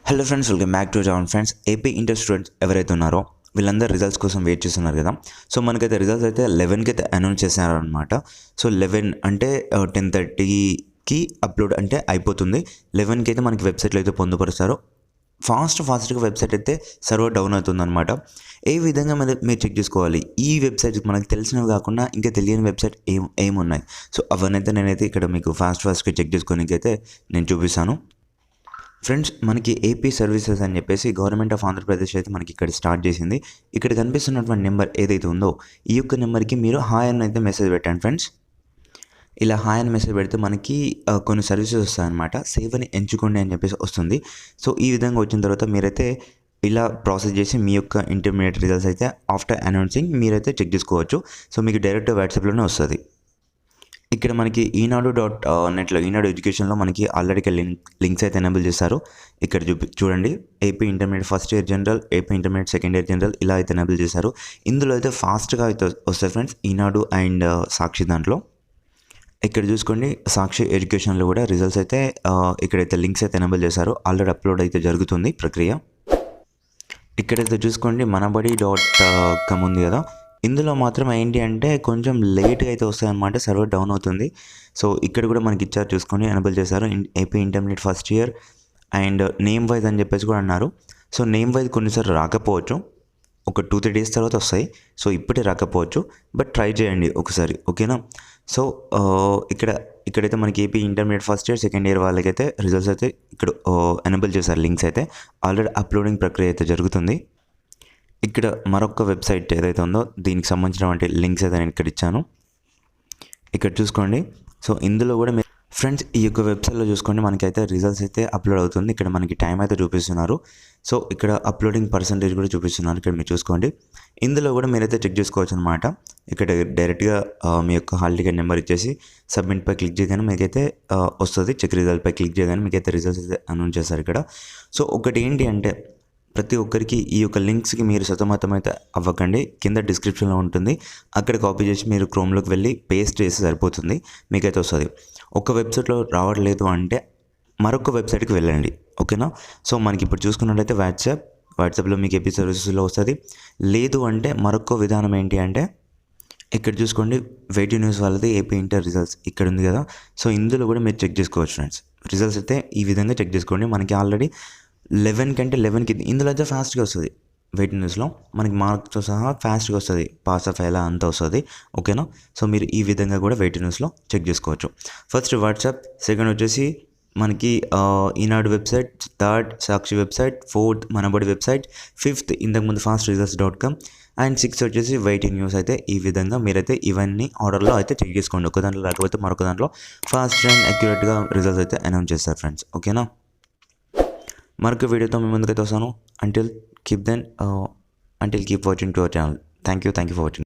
Hello friends, welcome back to John friends. AP inter students ఎవరైతే ఉన్నారో వీళ్ళందరూ results కోసం వెయిట్ చేస్తున్నారు కదా. సో మనకైతే రిజల్ట్స్ అయితే 11కి అయితే అనౌన్స్ చేశారనమాట. సో 11 అంటే 10:30కి అప్లోడ్ అంటే అయిపోతుంది. 11కి అయితే మనకి వెబ్సైట్లో అయితే పొందుపరుస్తారు. ఫాస్ట్గా వెబ్సైట్ అయితే సర్వర్ డౌన్ అవుతుందన్నమాట. ఏ విధంగా మీరు చెక్ చేసుకోవాలి, ఈ వెబ్సైట్ మనకు తెలిసినవి కాకుండా ఇంకా తెలియని వెబ్సైట్ ఏమున్నాయి. సో అవన్నైతే నేనైతే ఇక్కడ మీకు ఫాస్ట్గా చెక్ చేసుకోవడానికి అయితే నేను చూపిస్తాను. ఫ్రెండ్స్, మనకి ఏపీ సర్వీసెస్ అని చెప్పేసి గవర్నమెంట్ ఆఫ్ ఆంధ్రప్రదేశ్ అయితే మనకి ఇక్కడ స్టార్ట్ చేసింది. ఇక్కడ కనిపిస్తున్నటువంటి నెంబర్ ఏదైతే ఉందో ఈ యొక్క నెంబర్కి మీరు హాయ్ అని అయితే మెసేజ్ పెట్టండి ఫ్రెండ్స్. ఇలా హాయ్ అని మెసేజ్ పెడితే మనకి కొన్ని సర్వీసెస్ వస్తాయన్నమాట. సేవని ఎంచుకోండి అని చెప్పేసి వస్తుంది. సో ఈ విధంగా వచ్చిన తర్వాత మీరైతే ఇలా ప్రాసెస్ చేసి మీ యొక్క ఇంటర్మీడియట్ రిజల్ట్స్ అయితే ఆఫ్టర్ అనౌన్సింగ్ మీరైతే చెక్ చేసుకోవచ్చు. సో మీకు డైరెక్ట్ వాట్సాప్లోనే వస్తుంది. ఇక్కడ మనకి ఈనాడు.నెట్లో ఈనాడు ఎడ్యుకేషన్లో మనకి ఆల్రెడీ లింక్స్ అయితే ఎనేబుల్ చేశారు. ఇక్కడ చూడండి, AP intermediate first year general, AP intermediate second year general ఇలా అయితే ఎనేబుల్ చేశారు. ఇందులో అయితే ఫాస్ట్గా అయితే వస్తాయి ఫ్రెండ్స్, ఈనాడు అండ్ సాక్షి దాంట్లో. ఇక్కడ చూసుకోండి, సాక్షి ఎడ్యుకేషన్లో కూడా రిజల్ట్స్ అయితే ఇక్కడైతే లింక్స్ అయితే ఎనేబుల్ చేశారు. ఆల్రెడీ అప్లోడ్ అయితే జరుగుతుంది ప్రక్రియ. ఇక్కడైతే చూసుకోండి, మనబడి.com ఉంది కదా, ఇందులో మాత్రం ఏంటి అంటే కొంచెం లేట్గా అయితే వస్తాయన్నమాట, సర్వర్ డౌన్ అవుతుంది. సో ఇక్కడ కూడా మనకి ఇచ్చారు, చూసుకొని ఎనేబుల్ చేశారు. AP intermediate first year and name wise అని చెప్పేసి కూడా అన్నారు. సో నేమ్ వైజ్ కొన్నిసార్లు రాకపోవచ్చు, ఒక 2-3 డేస్ తర్వాత వస్తాయి. సో ఇప్పుడే రాకపోవచ్చు, బట్ ట్రై చేయండి ఒకసారి, ఓకేనా. సో ఇక్కడైతే మనకి AP intermediate first year second year వాళ్ళకైతే రిజల్ట్స్ అయితే ఇక్కడ ఎనేబుల్ చేశారు. లింక్స్ అయితే ఆల్రెడీ అప్లోడింగ్ ప్రక్రియ అయితే జరుగుతుంది. ఇక్కడ మరొక వెబ్సైట్ ఏదైతే ఉందో దీనికి సంబంధించినటువంటి లింక్స్ అయితే నేను ఇక్కడ ఇచ్చాను. ఇక్కడ చూసుకోండి. సో ఇందులో కూడా మీరు ఫ్రెండ్స్ ఈ యొక్క వెబ్సైట్లో చూసుకోండి, మనకైతే రిజల్ట్స్ అయితే అప్లోడ్ అవుతుంది. ఇక్కడ మనకి టైం అయితే చూపిస్తున్నారు. సో ఇక్కడ అప్లోడింగ్ పర్సంటేజ్ కూడా చూపిస్తున్నారు. ఇక్కడ మీరు చూసుకోండి. ఇందులో కూడా మీరైతే చెక్ చేసుకోవచ్చు అనమాట. ఇక్కడ డైరెక్ట్గా మీ యొక్క హాల్ టికెట్ నెంబర్ ఇచ్చేసి సబ్మిట్పై క్లిక్ చేయగానే మీకైతే వస్తుంది. చెక్ రిజల్ట్పై క్లిక్ చేయగానే మీకైతే రిజల్ట్స్ అయితే అనౌన్స్ చేస్తారు ఇక్కడ. సో ఒకటి ఏంటి అంటే, ప్రతి ఒక్కరికి ఈ యొక్క లింక్స్కి మీరు సతమతమైతే అవ్వకండి. కింద డిస్క్రిప్షన్లో ఉంటుంది, అక్కడ కాపీ చేసి మీరు క్రోమ్లోకి వెళ్ళి పేస్ట్ చేసి సరిపోతుంది, మీకైతే వస్తుంది. ఒక వెబ్సైట్లో రావట్లేదు అంటే మరొక వెబ్సైట్కి వెళ్ళండి, ఓకేనా. సో మనకి ఇప్పుడు చూసుకున్నట్లయితే వాట్సాప్లో మీకు ఏపీ సర్వీసెస్లో వస్తుంది. లేదు అంటే మరొక విధానం ఏంటి అంటే, ఇక్కడ చూసుకోండి, వెయిట్ న్యూస్ వాళ్ళది ఏపీ ఇంటర్ రిజల్ట్స్ ఇక్కడ ఉంది కదా. సో ఇందులో కూడా మీరు చెక్ చేసుకోవచ్చు ఫ్రెండ్స్. రిజల్ట్స్ అయితే ఈ విధంగా చెక్ చేసుకోండి. మనకి ఆల్రెడీ 11 కంటే 11కి ఇందులో అయితే ఫాస్ట్గా వస్తుంది. వెయిట్ న్యూస్లో మనకి మార్క్స్తో సహా ఫాస్ట్గా వస్తుంది, పాస్ ఆఫ్ అయ్యేలా అంతా వస్తుంది, ఓకేనా. సో మీరు ఈ విధంగా కూడా వెయిట్ న్యూస్లో చెక్ చేసుకోవచ్చు. ఫస్ట్ వాట్సాప్, సెకండ్ వచ్చేసి మనకి ఈనాడు వెబ్సైట్, థర్డ్ సాక్షి వెబ్సైట్, ఫోర్త్ మనబడి వెబ్సైట్, ఫిఫ్త్ ఇంతకుముందు fastresults.com అండ్ 6th వచ్చేసి వెయిట్ న్యూస్. అయితే ఈ విధంగా మీరైతే ఇవన్నీ ఆర్డర్లో అయితే చెక్ చేసుకోండి. ఒక దాంట్లో లేకపోతే మరొక దాంట్లో ఫాస్ట్ అండ్ అక్యురేట్గా రిజల్ట్స్ అయితే అనౌన్స్ చేస్తారు ఫ్రెండ్స్, ఓకేనా. మరొక వీడియోతో మీ ముందుకైతే వస్తాను. Until keep watching to our channel. Thank you for watching.